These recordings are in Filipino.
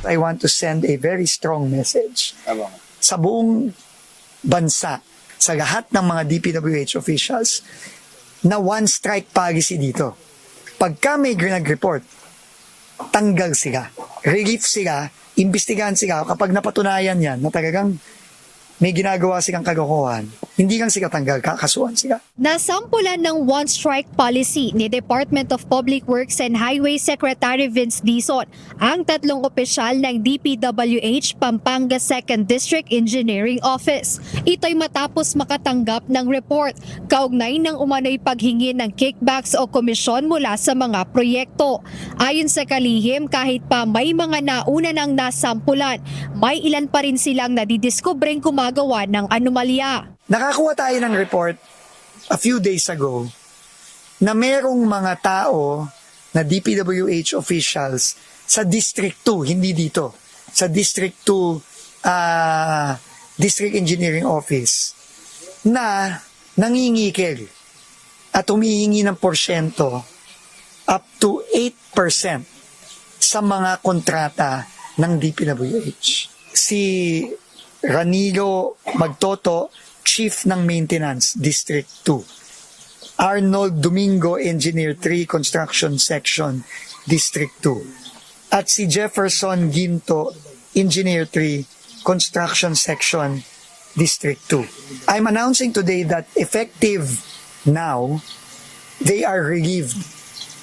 I want to send a very strong message sa buong bansa, sa lahat ng mga DPWH officials, na one strike policy dito. Pagka may nag-report, tanggal sila, relief sila, imbestigahan sila. Kapag napatunayan yan na talagang may ginagawa silang kalokohan, hindi lang sila tanggal, kakasuhan sila. Nasampulan ng One Strike Policy ni Department of Public Works and Highway Secretary Vince Dizon ang tatlong opisyal ng DPWH Pampanga 2nd District Engineering Office. Ito'y matapos makatanggap ng report kaugnay ng umano'y paghingi ng kickbacks o komisyon mula sa mga proyekto. Ayon sa kalihim, kahit pa may mga nauna ng nasampulan, may ilan pa rin silang nadidiskubreng gumagawa ng anomalya. Nakakuha tayo ng report a few days ago na merong mga tao na DPWH officials sa District 2, hindi dito, sa District 2 District Engineering Office na nangingikil at humihingi ng porsyento up to 8% sa mga kontrata ng DPWH. Si Ranilo Magtoto, Chief ng Maintenance, District 2. Arnold Domingo, Engineer 3, Construction Section, District 2. At si Jefferson Ginto, Engineer 3, Construction Section, District 2. I'm announcing today that effective now, they are relieved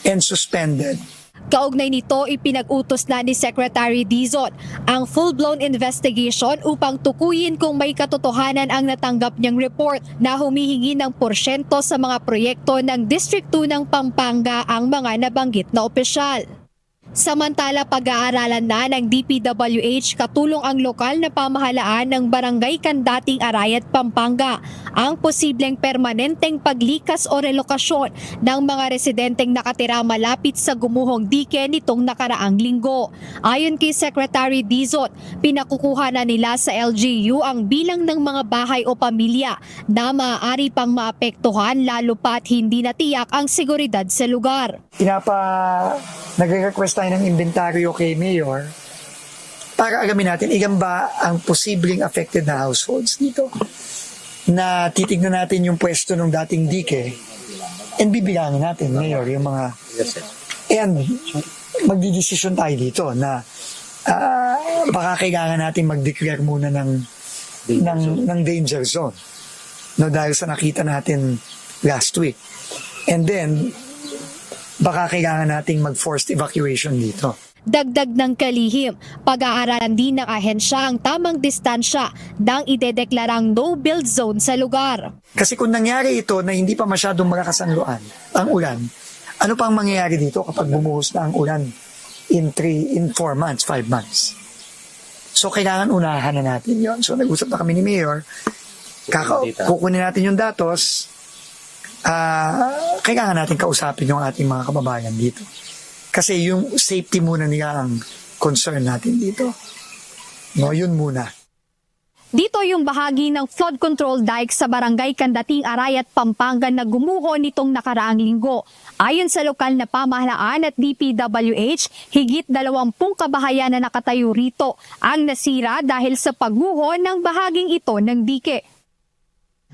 and suspended. Kaugnay nito, ipinag-utos na ni Secretary Dizon ang full-blown investigation upang tukuyin kung may katotohanan ang natanggap niyang report na humihingi ng porsyento sa mga proyekto ng District 2 ng Pampanga ang mga nabanggit na opisyal. Samantala, pag-aaralan na ng DPWH katulong ang lokal na pamahalaan ng Barangay Candating Arayat, Pampanga ang posibleng permanenteng paglikas o relokasyon ng mga residenteng nakatira malapit sa gumuhong dike nitong nakaraang linggo. Ayon kay Secretary Dizon, pinakukuha na nila sa LGU ang bilang ng mga bahay o pamilya na maaari pang maapektuhan lalo pat hindi natiyak ang seguridad sa lugar. Nagre-request tayo ng inventaryo kay Mayor para alamin natin ilan ba ang posibleng affected na households dito. Na titignan natin yung pwesto ng dating dike and bibilangin natin, Mayor, yung mga... And magdidesisyon tayo dito na baka kailangan natin mag-declare muna ng danger zone. No, dahil sa nakita natin last week. And then, baka kailangan nating mag-forced evacuation dito. Dagdag ng kalihim, pag-aaralan din ng ahensya ang tamang distansya nang idedeklarang no-build zone sa lugar. Kasi kung nangyari ito na hindi pa masyadong malakas ang ulan, ano pang mangyayari dito kapag bumuhos na ang ulan in 4 months, 5 months? So kailangan unahan na natin yon. So nag-usap na kami ni Mayor, kukunin natin yung datos, kailangan natin kausapin yung ating mga kababayan dito. Kasi yung safety muna nila ang concern natin dito. No, yun muna. Dito yung bahagi ng flood control dike sa Barangay Candating Arayat, Pampanga na gumuho nitong nakaraang linggo. Ayon sa lokal na pamahalaan at DPWH, higit 20 kabahayan na nakatayo rito ang nasira dahil sa pagguho ng bahaging ito ng dike.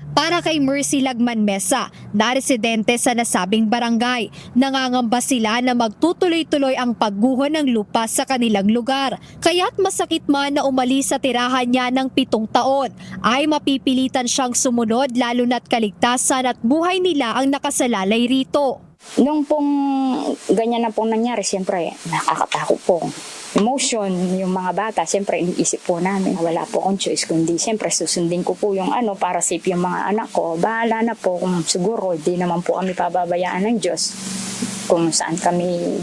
Para kay Mercy Lagman Mesa, na residente sa nasabing barangay, nangangamba sila na magtutuloy-tuloy ang pagguho ng lupa sa kanilang lugar. Kaya't masakit man na umalis sa tirahan niya ng 7 taon, ay mapipilitan siyang sumunod lalo na't kaligtasan at buhay nila ang nakasalalay rito. Nung pong ganyan na pong nangyari, siyempre nakakatakot po. Emotion, yung mga bata, siyempre iniisip po namin. Wala po akong choice, kundi siyempre susundin ko po yung para safe yung mga anak ko. Bahala na po kung siguro, di naman po kami pababayaan ng Diyos kung saan kami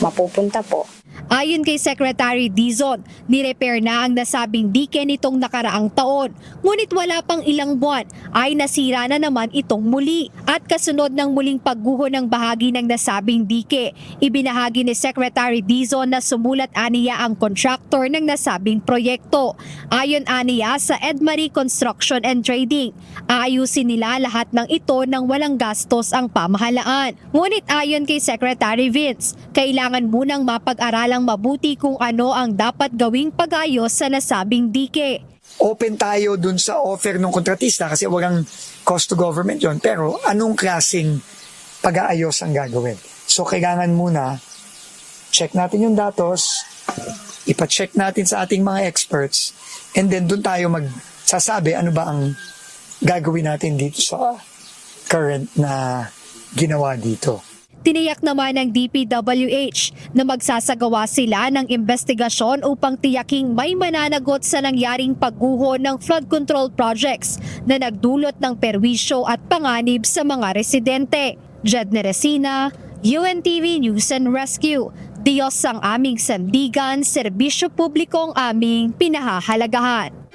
mapupunta po. Ayon kay Secretary Dizon, ni-repair na ang nasabing dike nitong nakaraang taon. Ngunit wala pang ilang buwan ay nasira na naman itong muli. At kasunod ng muling pagguho ng bahagi ng nasabing dike, ibinahagi ni Secretary Dizon na sumulat aniya ang contractor ng nasabing proyekto. Ayon aniya sa Edmarie Construction and Trading, aayusin nila lahat ng ito nang walang gastos ang pamahalaan. Ngunit ayon kay Secretary Vince, kailangan munang mapag-aralang ng mabuti kung ano ang dapat gawing pag-ayos sa nasabing dike. Open tayo dun sa offer ng kontratista kasi walang cost to government yon, pero anong klaseng pag-aayos ang gagawin? So kailangan muna check natin yung datos, ipa-check natin sa ating mga experts, and then dun tayo magsasabi ano ba ang gagawin natin dito sa current na ginawa dito. Tiniyak naman ng DPWH na magsasagawa sila ng investigasyon upang tiyaking may mananagot sa nangyaring pagguho ng flood control projects na nagdulot ng perwisyo at panganib sa mga residente. Jed Neresina, UNTV News and Rescue. Diyos ang aming sandigan, serbisyo publiko ang aming pinahahalagahan.